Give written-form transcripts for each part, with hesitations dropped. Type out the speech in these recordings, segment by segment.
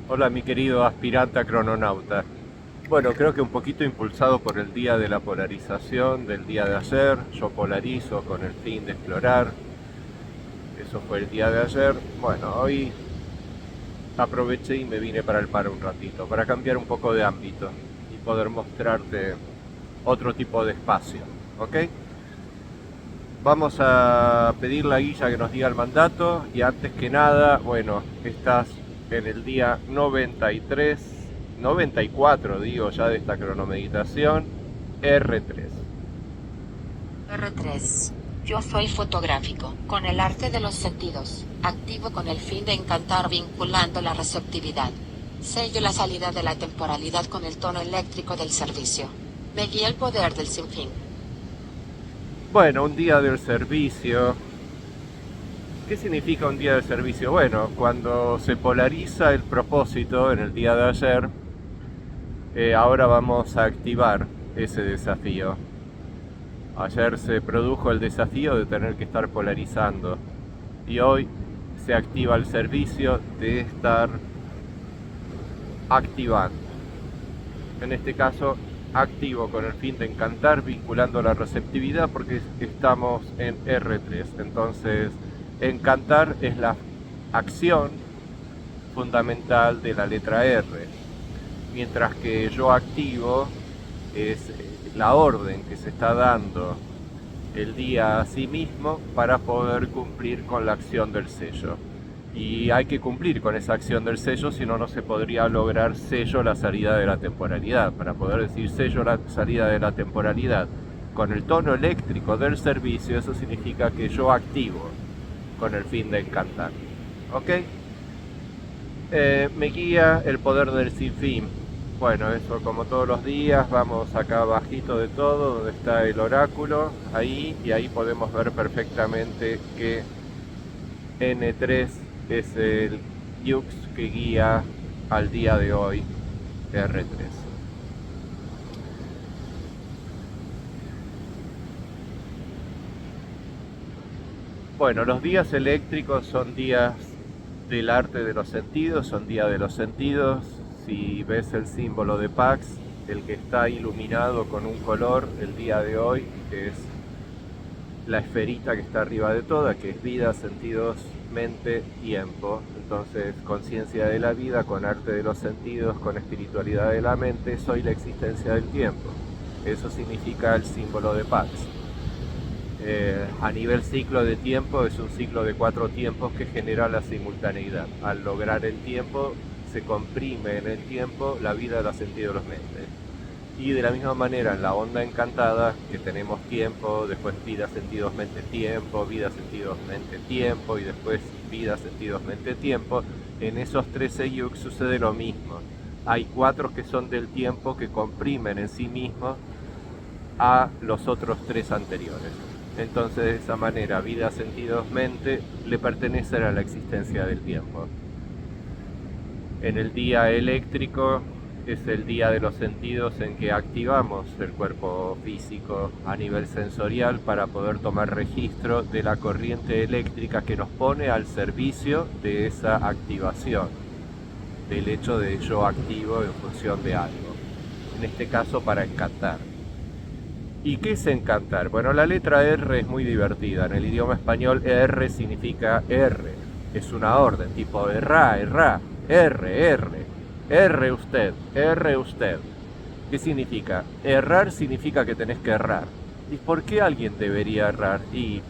Hola mi querido aspirante a crononauta. Bueno, creo que un poquito impulsado por el día de la polarización del día de ayer. Yo polarizo con el fin de explorar. Eso fue el día de ayer. Bueno, hoy aproveché y me vine para el par un ratito, para cambiar un poco de ámbito y poder mostrarte otro tipo de espacio. ¿Ok? Vamos a pedir la guía que nos diga el mandato y antes que nada, bueno, estás en el día 93, 94 digo ya de esta cronomeditación, R3. R3. Yo soy fotográfico, con el arte de los sentidos, activo con el fin de encantar vinculando la receptividad. Sello la salida de la temporalidad con el tono eléctrico del servicio. Me guía el poder del sinfín. Bueno, un día del servicio. ¿Qué significa un día del servicio? Bueno, cuando se polariza el propósito en el día de ayer, ahora vamos a activar ese desafío. Ayer se produjo el desafío de tener que estar polarizando y hoy se activa el servicio de estar activando. En este caso, activo con el fin de encantar, vinculando la receptividad porque estamos en R3. Entonces, encantar es la acción fundamental de la letra R, mientras que yo activo es la orden que se está dando el día a sí mismo para poder cumplir con la acción del sello. Y hay que cumplir con esa acción del sello, si no, no se podría lograr sello la salida de la temporalidad. Para poder decir sello la salida de la temporalidad con el tono eléctrico del servicio, eso significa que yo activo con el fin de encantar. ¿Ok? Me guía el poder del sinfín. Bueno, eso como todos los días, vamos acá abajito de todo, donde está el oráculo, ahí, y ahí podemos ver perfectamente que N3 es el Yux que guía al día de hoy, R3. Bueno, los días eléctricos son días del arte de los sentidos, son días de los sentidos. Si ves el símbolo de Pax, el que está iluminado con un color el día de hoy es la esferita que está arriba de toda, que es vida, sentidos, mente, tiempo. Entonces, conciencia de la vida con arte de los sentidos, con espiritualidad de la mente, soy la existencia del tiempo. Eso significa el símbolo de Pax. A nivel ciclo de tiempo es un ciclo de 4 tiempos que genera la simultaneidad. Al lograr el tiempo se comprime en el tiempo la vida, los sentidos, los mentes. Y de la misma manera en la onda encantada que tenemos tiempo, después vida, sentidos, mente, tiempo, vida, sentidos, mente, tiempo y después vida, sentidos, mente, tiempo, en esos 13 yux sucede lo mismo. Hay 4 que son del tiempo que comprimen en sí mismos a los otros 3 anteriores. Entonces de esa manera vida, sentidos, mente le pertenecen a la existencia del tiempo. En el día eléctrico es el día de los sentidos en que activamos el cuerpo físico a nivel sensorial para poder tomar registro de la corriente eléctrica que nos pone al servicio de esa activación, del hecho de yo activo en función de algo, en este caso para encantar. ¿Y qué es encantar? Bueno, la letra R es muy divertida. En el idioma español R significa R. Es una orden, tipo erra, erra, R usted, R usted. ¿Qué significa? Errar significa que tenés que errar. ¿Y por qué alguien debería errar? Y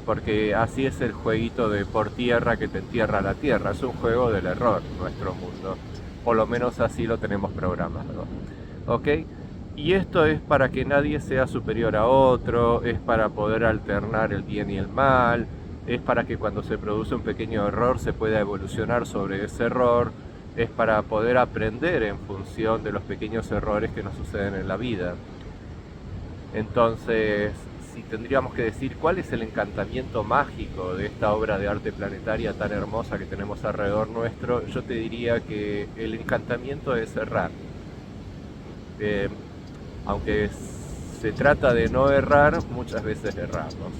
porque así es el jueguito de por tierra que te entierra la tierra. Es un juego del error, nuestro mundo. Por lo menos así lo tenemos programado. ¿Ok? Y esto es para que nadie sea superior a otro, es para poder alternar el bien y el mal, es para que cuando se produce un pequeño error se pueda evolucionar sobre ese error, es para poder aprender en función de los pequeños errores que nos suceden en la vida. Entonces, si tendríamos que decir cuál es el encantamiento mágico de esta obra de arte planetaria tan hermosa que tenemos alrededor nuestro, yo te diría que el encantamiento es errar. Eh, Aunque se trata de no errar, muchas veces erramos.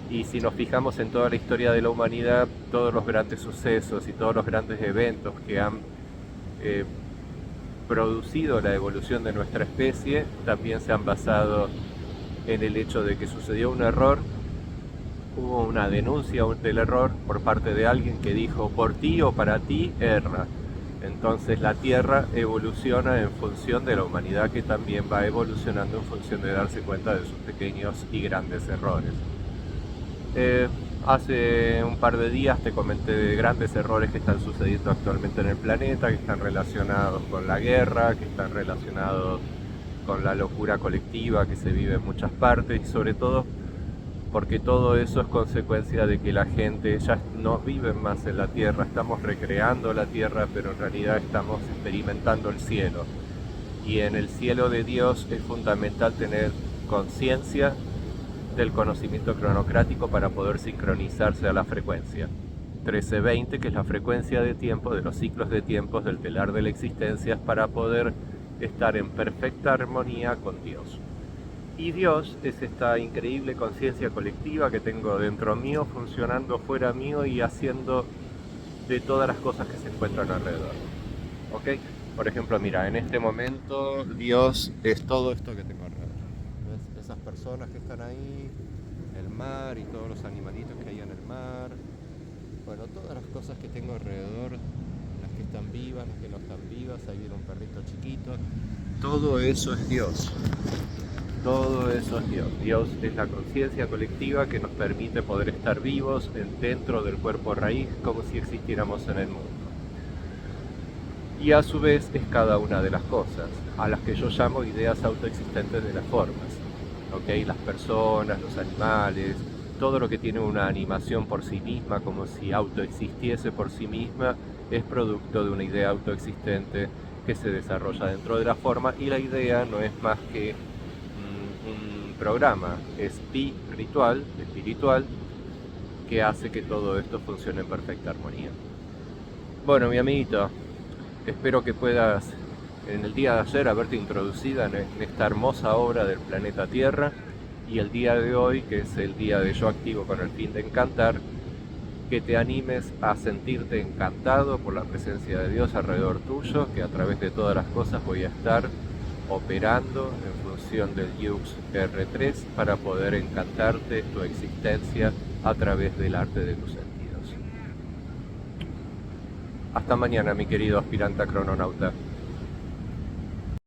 Y si nos fijamos en toda la historia de la humanidad, todos los grandes sucesos y todos los grandes eventos que han producido la evolución de nuestra especie, también se han basado en el hecho de que sucedió un error, hubo una denuncia del error por parte de alguien que dijo por ti o para ti erra. Entonces la Tierra evoluciona en función de la humanidad, que también va evolucionando en función de darse cuenta de sus pequeños y grandes errores. Hace un par de días te comenté de grandes errores que están sucediendo actualmente en el planeta, que están relacionados con la guerra, que están relacionados con la locura colectiva que se vive en muchas partes, y sobre todo porque todo eso es consecuencia de que la gente ya no vive más en la Tierra. Estamos recreando la Tierra, pero en realidad estamos experimentando el cielo. Y en el cielo de Dios es fundamental tener conciencia del conocimiento cronocrático para poder sincronizarse a la frecuencia 1320, que es la frecuencia de tiempo de los ciclos de tiempos del telar de la existencia, para poder estar en perfecta armonía con Dios. Y Dios es esta increíble conciencia colectiva que tengo dentro mío, funcionando fuera mío y haciendo de todas las cosas que se encuentran alrededor. ¿Ok? Por ejemplo, mira, en este momento Dios es todo esto que tengo alrededor. ¿Ves? Esas personas que están ahí, el mar y todos los animalitos que hay en el mar. Bueno, todas las cosas que tengo alrededor, las que están vivas, las que no están vivas, ahí viene un perrito chiquito. Todo eso es Dios. Todo eso es Dios. Dios es la conciencia colectiva que nos permite poder estar vivos dentro del cuerpo raíz, como si existiéramos en el mundo. Y a su vez es cada una de las cosas, a las que yo llamo ideas autoexistentes de las formas. ¿Okay? Las personas, los animales, todo lo que tiene una animación por sí misma, como si autoexistiese por sí misma, es producto de una idea autoexistente que se desarrolla dentro de la forma, y la idea no es más que un programa espiritual, que hace que todo esto funcione en perfecta armonía. Bueno, mi amiguito, espero que puedas en el día de ayer haberte introducida en esta hermosa obra del planeta Tierra, y el día de hoy, que es el día de Yo Activo con el fin de encantar, que te animes a sentirte encantado por la presencia de Dios alrededor tuyo, que a través de todas las cosas voy a estar operando en función del Yux R3 para poder encantarte tu existencia a través del arte de tus sentidos. Hasta mañana, mi querido aspirante a crononauta.